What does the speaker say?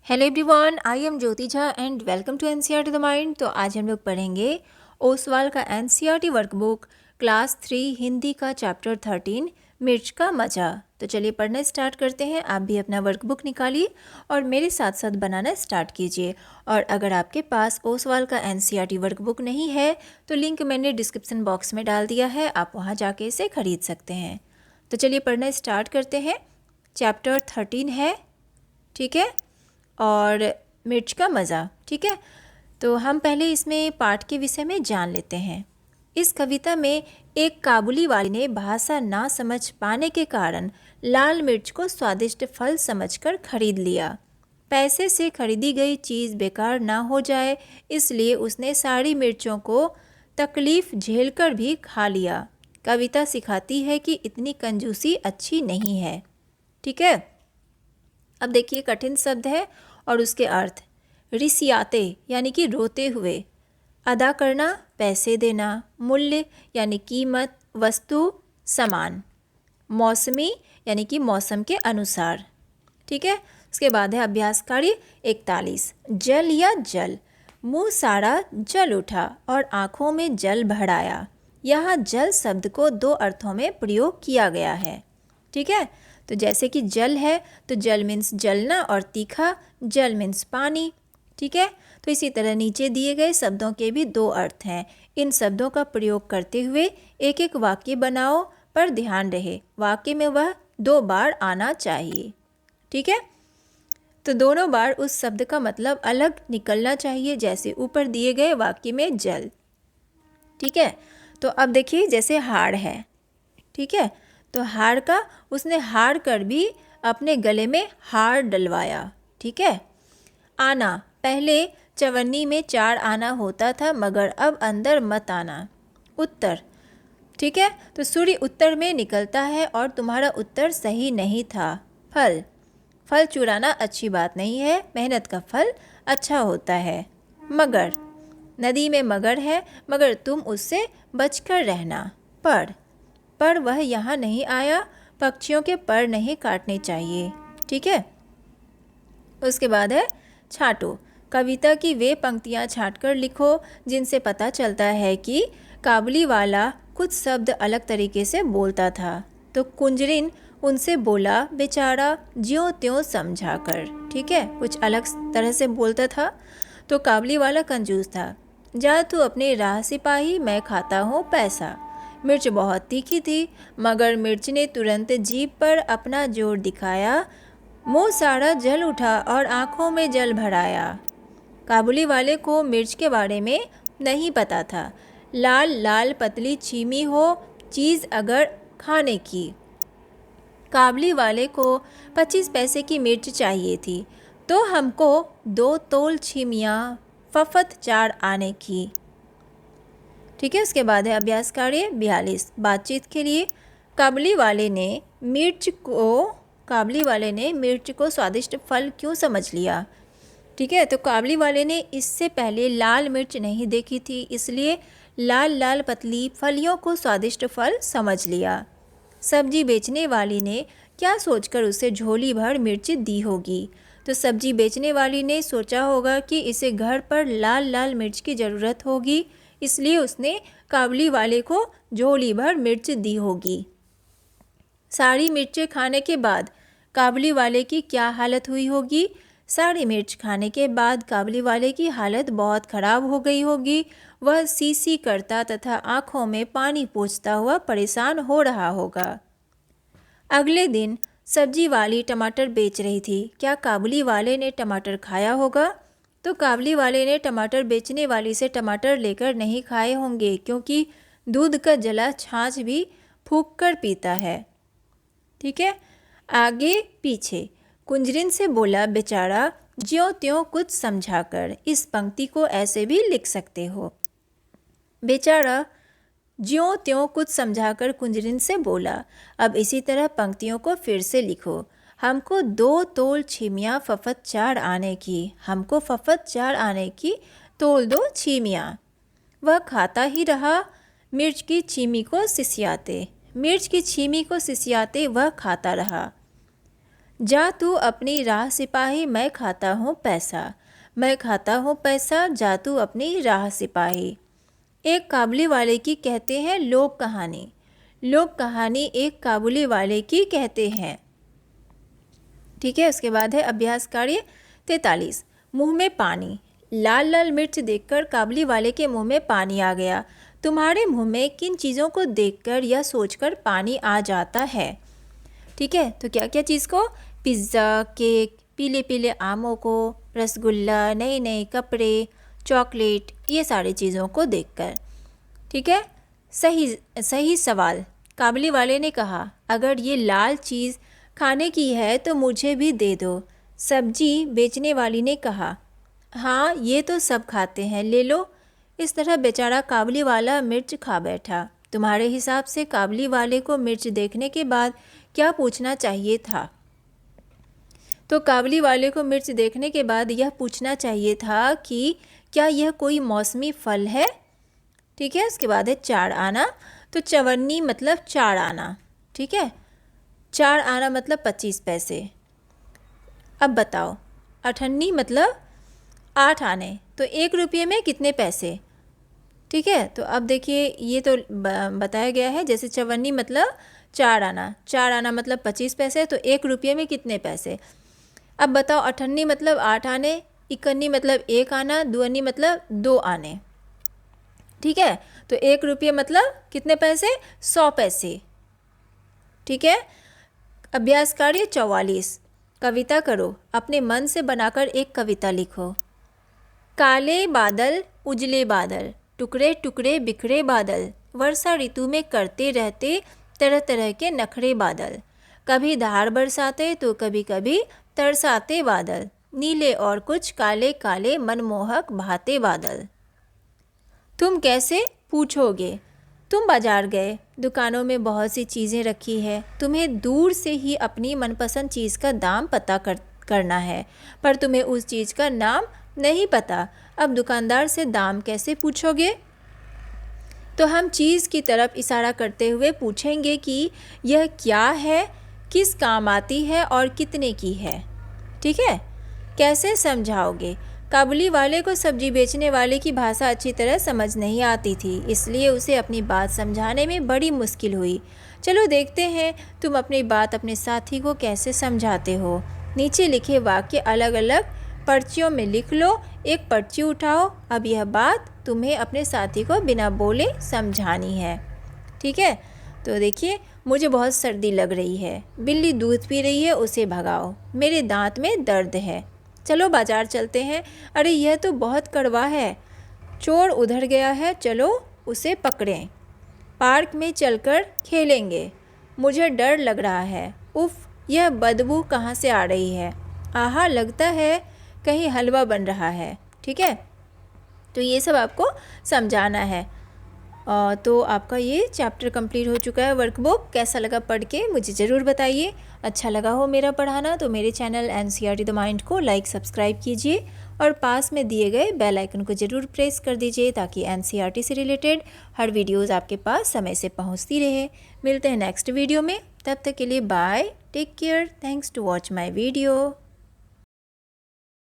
Hello everyone, I am Jyoti Jha and welcome to NCERT the mind. तो आज हम लोग पढ़ेंगे ओसवाल का एनसीईआरटी वर्कबुक क्लास 3 हिंदी का चैप्टर 13 मिर्च का मज़ा। तो चलिए पढ़ना स्टार्ट करते हैं। आप भी अपना वर्कबुक निकालिए और मेरे साथ साथ बनाना स्टार्ट कीजिए। और अगर आपके पास ओसवाल का एनसीईआरटी वर्कबुक नहीं है तो लिंक मैंने डिस्क्रिप्शन बॉक्स में डाल दिया है, आप वहाँ जाके इसे खरीद सकते हैं। तो चलिए पढ़ना स्टार्ट करते हैं। चैप्टर 13 है, ठीक है, और मिर्च का मज़ा, ठीक है। तो हम पहले इसमें पाठ के विषय में जान लेते हैं। इस कविता में एक काबुली वाली ने भाषा ना समझ पाने के कारण लाल मिर्च को स्वादिष्ट फल समझकर खरीद लिया। पैसे से खरीदी गई चीज़ बेकार ना हो जाए इसलिए उसने सारी मिर्चों को तकलीफ़ झेलकर भी खा लिया। कविता सिखाती है कि इतनी कंजूसी अच्छी नहीं है, ठीक है। अब देखिए, कठिन शब्द है और उसके अर्थ। रिसियाते यानी कि रोते हुए, अदा करना पैसे देना, मूल्य यानी कीमत, वस्तु सामान, मौसमी यानी कि मौसम के अनुसार, ठीक है। उसके बाद है अभ्यास कार्य 41। जल या जल, मुँह सारा जल उठा और आँखों में जल भर आया। यहाँ जल शब्द को दो अर्थों में प्रयोग किया गया है, ठीक है। तो जैसे कि जल है तो जल मीन्स जलना और तीखा जल मीन्स पानी, ठीक है। तो इसी तरह नीचे दिए गए शब्दों के भी दो अर्थ हैं। इन शब्दों का प्रयोग करते हुए एक एक वाक्य बनाओ, पर ध्यान रहे वाक्य में वह 2 बार आना चाहिए, ठीक है। तो दोनों बार उस शब्द का मतलब अलग निकलना चाहिए, जैसे ऊपर दिए गए वाक्य में जल, ठीक है। तो अब देखिए, जैसे हाड़ है, ठीक है, तो हाड़ का उसने हाड़ कर भी अपने गले में हार डलवाया, ठीक है। आना, पहले चवन्नी में 4 आना होता था मगर अब अंदर मत आना। उत्तर, ठीक है, तो सूर्य उत्तर में निकलता है और तुम्हारा उत्तर सही नहीं था। फल, फल चुराना अच्छी बात नहीं है, मेहनत का फल अच्छा होता है। मगर, नदी में मगर है मगर तुम उससे बचकर रहना। पर वह यहाँ नहीं आया, पक्षियों के पर नहीं काटने चाहिए, ठीक है। उसके बाद है छाटो, कविता की वे पंक्तियाँ छांटकर लिखो जिनसे पता चलता है कि काबुली वाला कुछ शब्द अलग तरीके से बोलता था। तो कुंजरिन उनसे बोला बेचारा ज्यों त्यों समझा कर, ठीक है, कुछ अलग तरह से बोलता था। तो काबुली वाला कंजूस था। जा तू अपने राह सिपाही, मैं खाता हूँ पैसा। मिर्च बहुत तीखी थी मगर मिर्च ने तुरंत जीभ पर अपना जोर दिखाया। मुँह सारा जल उठा और आँखों में जल भर आया। काबुली वाले को मिर्च के बारे में नहीं पता था। लाल लाल पतली छीमी हो चीज़ अगर खाने की। काबुली वाले को 25 पैसे की मिर्च चाहिए थी तो हमको 2 तोल छीमियाँ फफत 4 आने की, ठीक है। उसके बाद है अभ्यास कार्य 42। बातचीत के लिए, काबुली वाले ने मिर्च को स्वादिष्ट फल क्यों समझ लिया, ठीक है। तो काबुली वाले ने इससे पहले लाल मिर्च नहीं देखी थी इसलिए लाल लाल पतली फलियों को स्वादिष्ट फल समझ लिया। सब्जी बेचने वाली ने क्या सोचकर उसे झोली भर मिर्च दी होगी। तो सब्जी बेचने वाली ने सोचा होगा कि इसे घर पर लाल लाल मिर्च की ज़रूरत होगी इसलिए उसने काबुली वाले को झोली भर मिर्च दी होगी। सारी मिर्चें खाने के बाद काबुली वाले की क्या हालत हुई होगी। सारी मिर्च खाने के बाद काबुली वाले की हालत बहुत ख़राब हो गई होगी। वह सी सी करता तथा आँखों में पानी पोंछता हुआ परेशान हो रहा होगा। अगले दिन सब्जी वाली टमाटर बेच रही थी। क्या काबुली वाले ने टमाटर खाया होगा। तो काबुली वाले ने टमाटर बेचने वाली से टमाटर लेकर नहीं खाए होंगे क्योंकि दूध का जला छाछ भी फूंक कर पीता है, ठीक है। आगे पीछे, कुंजरिन से बोला बेचारा ज्यों त्यों कुछ समझाकर। इस पंक्ति को ऐसे भी लिख सकते हो, बेचारा ज्यों त्यों कुछ समझाकर कुंजरिन से बोला। अब इसी तरह पंक्तियों को फिर से लिखो। हमको 2 तोल छीमियाँ फफत 4 आने की। हमको फफत 4 आने की, तोल 2 छीमियाँ। वह खाता ही रहा मिर्च की छीमी को सिसियाते। मिर्च की छीमी को सिसियाते वह खाता रहा। जा तू अपनी राह सिपाही, मैं खाता हूँ पैसा, मैं खाता हूँ पैसा, जा तू अपनी राह सिपाही। एक काबुली वाले की कहते हैं लोक कहानी, लोक कहानी एक काबुली वाले की कहते हैं। ठीक है, उसके बाद है अभ्यास कार्य 43। मुंह में पानी। लाल लाल मिर्च देखकर काबुली वाले के मुंह में पानी आ गया। तुम्हारे मुंह में किन चीज़ों को देखकर या सोचकर पानी आ जाता है? ठीक है, तो क्या क्या चीज़ को? पिज़्ज़ा, केक, पीले पीले आमों को, रसगुल्ला, नए नए कपड़े, चॉकलेट, ये सारी चीज़ों को देखकर। ठीक है, सही सही सवाल। काबुली वाले ने कहा, अगर ये लाल चीज़ खाने की है तो मुझे भी दे दो। सब्जी बेचने वाली ने कहा, हाँ ये तो सब खाते हैं, ले लो। इस तरह बेचारा काबुली वाला मिर्च खा बैठा। तुम्हारे हिसाब से काबुली वाले को मिर्च देखने के बाद क्या पूछना चाहिए था? तो काबुली वाले को मिर्च देखने के बाद यह पूछना चाहिए था कि क्या यह कोई मौसमी फल है? ठीक है, उसके बाद है चार आना। तो चवन्नी मतलब चार आना। ठीक है, चार आना मतलब 25 पैसे। अब बताओ, अठन्नी मतलब 8 आने, तो 1 रुपये में कितने पैसे? ठीक है, तो अब देखिए ये तो बताया गया है। जैसे चवन्नी मतलब 4 आना, 4 आना मतलब 25 पैसे, तो 1 रुपये में कितने पैसे? अब बताओ, अठन्नी मतलब 8 आने, इकन्नी मतलब 1 आना, दुअन्नी मतलब 2 आने। ठीक है, तो 1 रुपये मतलब कितने पैसे? 100 पैसे। ठीक है, अभ्यास कार्य 44। कविता करो, अपने मन से बनाकर एक कविता लिखो। काले बादल उजले बादल, टुकड़े टुकड़े बिखरे बादल, वर्षा ऋतु में करते रहते तरह तरह के नखरे बादल, कभी धार बरसाते तो कभी कभी तरसाते बादल, नीले और कुछ काले काले मनमोहक भाते बादल। तुम कैसे? पूछोगे। तुम बाजार गए, दुकानों में बहुत सी चीज़ें रखी है, तुम्हें दूर से ही अपनी मनपसंद चीज़ का दाम पता करना है, पर तुम्हें उस चीज़ का नाम नहीं पता। अब दुकानदार से दाम कैसे पूछोगे? तो हम चीज़ की तरफ इशारा करते हुए पूछेंगे कि यह क्या है, किस काम आती है और कितने की है। ठीक है, कैसे समझाओगे? काबुली वाले को सब्जी बेचने वाले की भाषा अच्छी तरह समझ नहीं आती थी, इसलिए उसे अपनी बात समझाने में बड़ी मुश्किल हुई। चलो देखते हैं तुम अपनी बात अपने साथी को कैसे समझाते हो। नीचे लिखे वाक्य अलग अलग पर्चियों में लिख लो। एक पर्ची उठाओ। अब यह बात तुम्हें अपने साथी को बिना बोले समझानी है। ठीक है, तो देखिए, मुझे बहुत सर्दी लग रही है, बिल्ली दूध पी रही है, उसे भगाओ, मेरे दांत में दर्द है, चलो बाजार चलते हैं। अरे यह तो बहुत कड़वा है, चोर उधर गया है, चलो उसे पकड़ें। पार्क में चलकर खेलेंगे, मुझे डर लग रहा है, उफ यह बदबू कहाँ से आ रही है, आहा लगता है कहीं हलवा बन रहा है। ठीक है, तो ये सब आपको समझाना है। तो आपका ये चैप्टर कंप्लीट हो चुका है। वर्कबुक कैसा लगा पढ़ के मुझे ज़रूर बताइए। अच्छा लगा हो मेरा पढ़ाना तो मेरे चैनल एनसीईआरटी द माइंड को लाइक सब्सक्राइब कीजिए और पास में दिए गए बेल आइकन को ज़रूर प्रेस कर दीजिए ताकि एनसीईआरटी से रिलेटेड हर वीडियोज़ आपके पास समय से पहुँचती रहे। मिलते हैं नेक्स्ट वीडियो में, तब तक के लिए bye, take care, thanks to watch my video.